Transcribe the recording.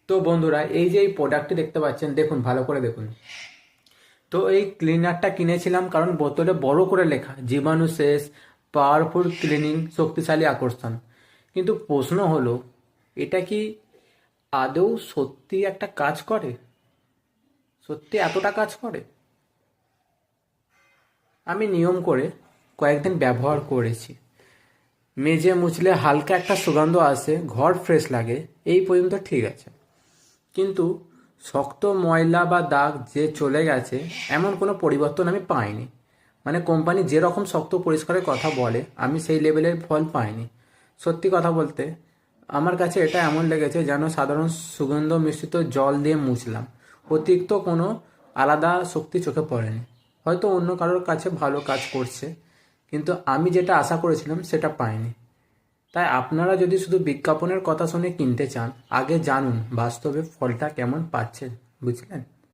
তো বন্ধুরা, এই যে এই প্রোডাক্টটি দেখতে পাচ্ছেন, দেখুন ভালো করে দেখুন। তো এই ক্লিনারটা কিনেছিলাম কারণ বোতলে বড় করে লেখা জীবাণু শেষ, পাওয়ারফুল ক্লিনিং, শক্তিশালী আকর্ষণ। কিন্তু প্রশ্ন হলো, এটা কি আদৌ সত্যি একটা কাজ করে? সত্যি এতটা কাজ করে? আমি নিয়ম করে কয়েকদিন ব্যবহার করেছি। মেজে মুছলে হালকা একটা সুগন্ধ আসে, ঘর ফ্রেশ লাগে, এই পর্যন্ত ঠিক আছে। কিন্তু শক্ত ময়লা বা দাগ যে চলে গেছে এমন কোনো পরিবর্তন আমি পাইনি। মানে কোম্পানি যেরকম শক্ত পরিষ্কারের কথা বলে আমি সেই লেভেলের ফল পাইনি। সত্যি কথা বলতে আমার কাছে এটা এমন লেগেছে যেন সাধারণ সুগন্ধ মিশ্রিত জল দিয়ে মুছলাম। অতিরিক্ত কোনো আলাদা শক্তি চোখে পড়েনি। হয়তো অন্য কারোর কাছে ভালো কাজ করছে, কিন্তু আমি যেটা আশা করেছিলাম সেটা পাইনি। তাই আপনারা যদি শুধু বিজ্ঞাপনের কথা শুনে কিনতে চান, আগে জানুন বাস্তবে ফলটা কেমন পাচ্ছেন। বুঝলেন?